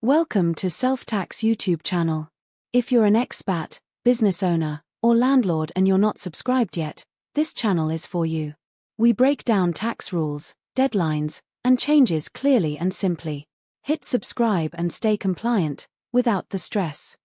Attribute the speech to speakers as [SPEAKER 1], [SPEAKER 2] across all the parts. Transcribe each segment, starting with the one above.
[SPEAKER 1] Welcome to SelfTax YouTube channel. If you're an expat, business owner, or landlord and you're not subscribed yet, this channel is for you. We break down tax rules, deadlines, and changes clearly and simply. Hit subscribe and stay compliant, without the stress.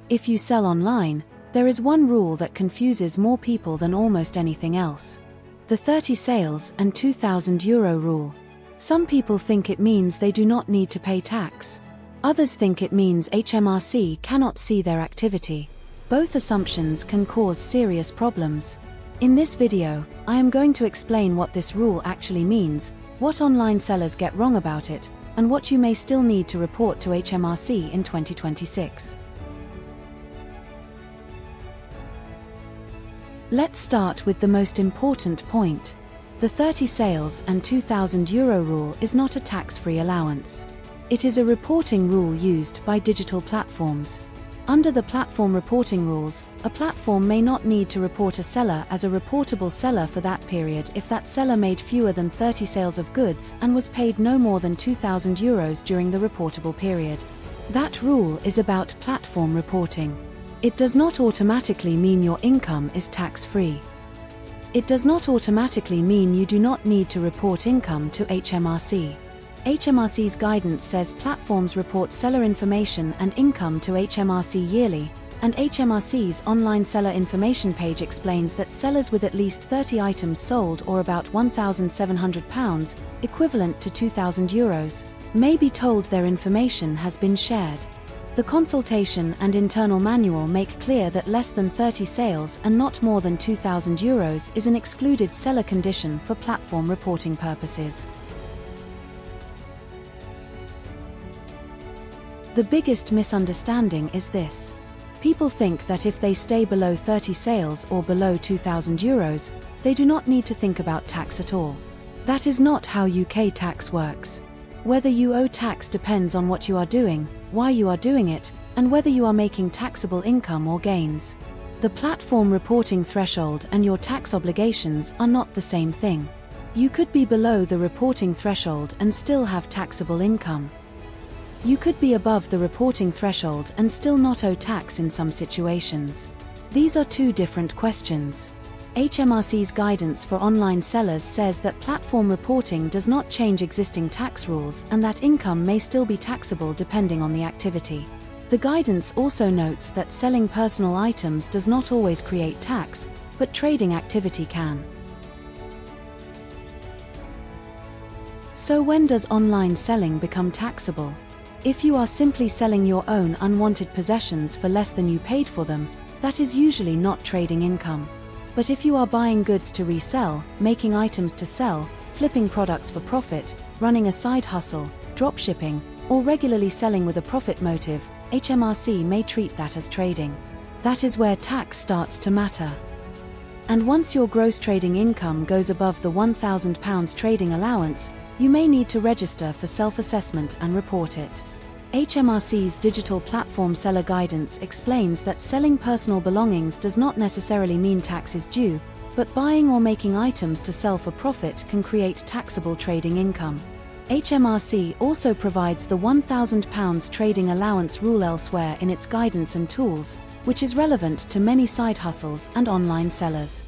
[SPEAKER 1] If you sell online, there is one rule that confuses more people than almost anything else. The 30 sales and €2,000 rule. Some people think it means they do not need to pay tax. Others think it means HMRC cannot see their activity. Both assumptions can cause serious problems. In this video, I am going to explain what this rule actually means, what online sellers get wrong about it, and what you may still need to report to HMRC in 2026. Let's start with the most important point. The 30 sales and €2,000 rule is not a tax-free allowance. It is a reporting rule used by digital platforms. Under the platform reporting rules, a platform may not need to report a seller as a reportable seller for that period if that seller made fewer than 30 sales of goods and was paid no more than €2,000 during the reportable period. That rule is about platform reporting. It does not automatically mean your income is tax-free. It does not automatically mean you do not need to report income to HMRC. HMRC's guidance says platforms report seller information and income to HMRC yearly, and HMRC's online seller information page explains that sellers with at least 30 items sold or about £1,700, equivalent to €2,000, may be told their information has been shared. The consultation and internal manual make clear that less than 30 sales and not more than €2,000 is an excluded seller condition for platform reporting purposes. The biggest misunderstanding is this. People think that if they stay below 30 sales or below €2,000, they do not need to think about tax at all. That is not how UK tax works. Whether you owe tax depends on what you are doing, why you are doing it, and whether you are making taxable income or gains. The platform reporting threshold and your tax obligations are not the same thing. You could be below the reporting threshold and still have taxable income. You could be above the reporting threshold and still not owe tax in some situations. These are two different questions. HMRC's guidance for online sellers says that platform reporting does not change existing tax rules and that income may still be taxable depending on the activity. The guidance also notes that selling personal items does not always create tax, but trading activity can. So when does online selling become taxable? If you are simply selling your own unwanted possessions for less than you paid for them, that is usually not trading income. But if you are buying goods to resell, making items to sell, flipping products for profit, running a side hustle, dropshipping, or regularly selling with a profit motive, HMRC may treat that as trading. That is where tax starts to matter. And once your gross trading income goes above the £1,000 trading allowance, you may need to register for self-assessment and report it. HMRC's digital platform seller guidance explains that selling personal belongings does not necessarily mean tax is due, but buying or making items to sell for profit can create taxable trading income. HMRC also provides the £1,000 trading allowance rule elsewhere in its guidance and tools, which is relevant to many side hustles and online sellers.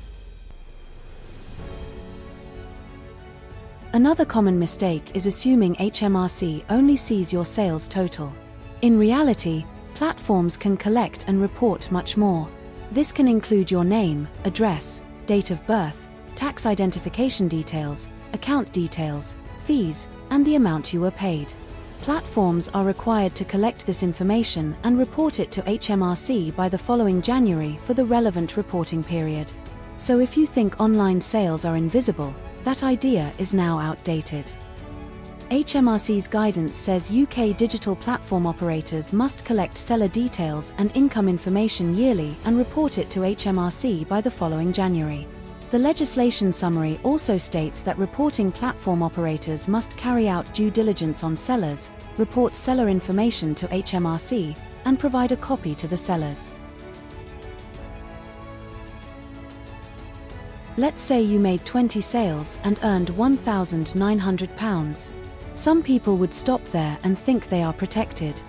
[SPEAKER 1] Another common mistake is assuming HMRC only sees your sales total. In reality, platforms can collect and report much more. This can include your name, address, date of birth, tax identification details, account details, fees, and the amount you were paid. Platforms are required to collect this information and report it to HMRC by the following January for the relevant reporting period. So if you think online sales are invisible, that idea is now outdated. HMRC's guidance says UK digital platform operators must collect seller details and income information yearly and report it to HMRC by the following January. The legislation summary also states that reporting platform operators must carry out due diligence on sellers, report seller information to HMRC, and provide a copy to the sellers. Let's say you made 20 sales and earned £1,900. Some people would stop there and think they are protected.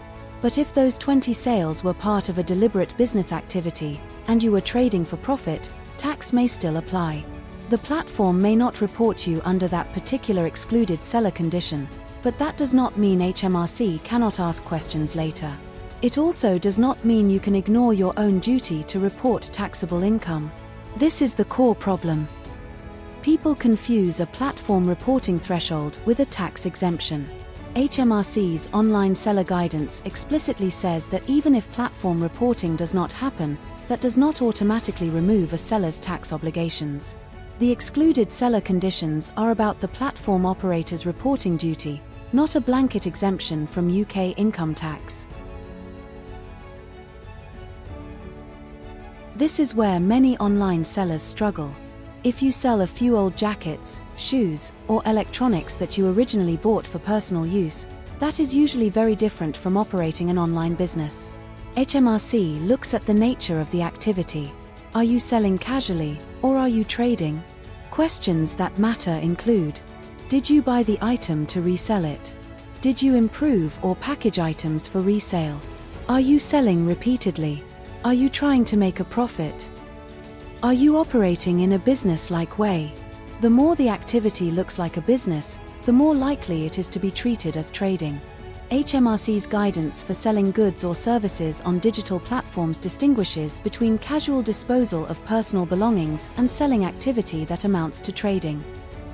[SPEAKER 1] But if those 20 sales were part of a deliberate business activity, and you were trading for profit, tax may still apply. The platform may not report you under that particular excluded seller condition, but that does not mean HMRC cannot ask questions later. It also does not mean you can ignore your own duty to report taxable income. This is the core problem. People confuse a platform reporting threshold with a tax exemption. HMRC's online seller guidance explicitly says that even if platform reporting does not happen, that does not automatically remove a seller's tax obligations. The excluded seller conditions are about the platform operator's reporting duty, not a blanket exemption from UK income tax. This is where many online sellers struggle. If you sell a few old jackets, shoes, or electronics that you originally bought for personal use, that is usually very different from operating an online business. HMRC looks at the nature of the activity. Are you selling casually, or are you trading? Questions that matter include: did you buy the item to resell it? Did you improve or package items for resale? Are you selling repeatedly? Are you trying to make a profit? Are you operating in a business-like way? The more the activity looks like a business, the more likely it is to be treated as trading. HMRC's guidance for selling goods or services on digital platforms distinguishes between casual disposal of personal belongings and selling activity that amounts to trading.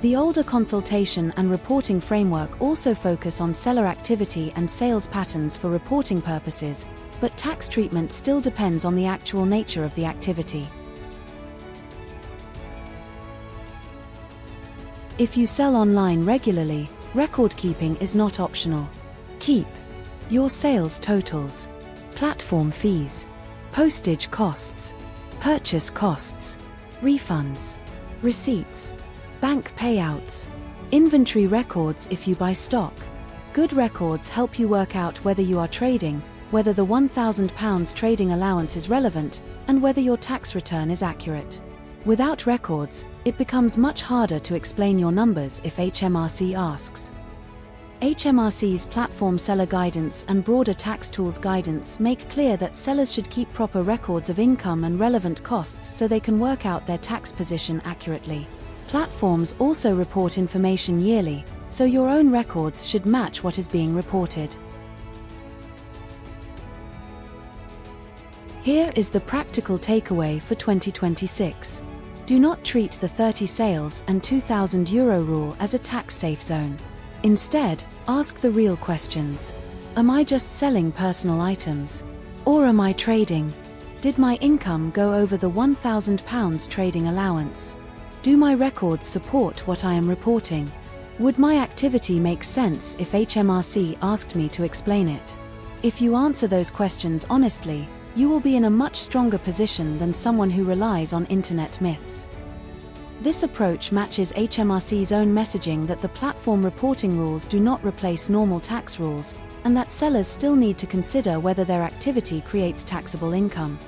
[SPEAKER 1] The older consultation and reporting framework also focus on seller activity and sales patterns for reporting purposes, but tax treatment still depends on the actual nature of the activity. If you sell online regularly, record keeping is not optional. Keep your sales totals, platform fees, postage costs, purchase costs, refunds, receipts, bank payouts, inventory records if you buy stock. Good records help you work out whether you are trading, whether the £1,000 trading allowance is relevant, and whether your tax return is accurate. Without records, it becomes much harder to explain your numbers if HMRC asks. HMRC's platform seller guidance and broader tax tools guidance make clear that sellers should keep proper records of income and relevant costs so they can work out their tax position accurately. Platforms also report information yearly, so your own records should match what is being reported. Here is the practical takeaway for 2026. Do not treat the 30 sales and €2,000 rule as a tax-safe zone. Instead, ask the real questions. Am I just selling personal items? Or am I trading? Did my income go over the £1,000 trading allowance? Do my records support what I am reporting? Would my activity make sense if HMRC asked me to explain it? If you answer those questions honestly, you will be in a much stronger position than someone who relies on internet myths. This approach matches HMRC's own messaging that the platform reporting rules do not replace normal tax rules, and that sellers still need to consider whether their activity creates taxable income.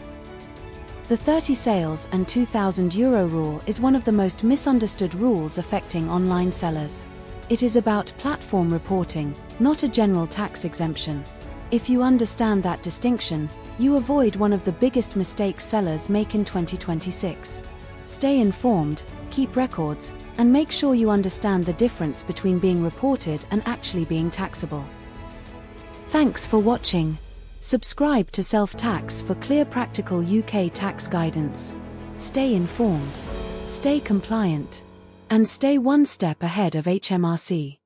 [SPEAKER 1] The 30 sales and €2,000 rule is one of the most misunderstood rules affecting online sellers. It is about platform reporting, not a general tax exemption. If you understand that distinction, you avoid one of the biggest mistakes sellers make in 2026. Stay informed, keep records, and make sure you understand the difference between being reported and actually being taxable. Thanks for watching. Subscribe to SelfTax for clear practical UK tax guidance. Stay informed, stay compliant, and stay one step ahead of HMRC.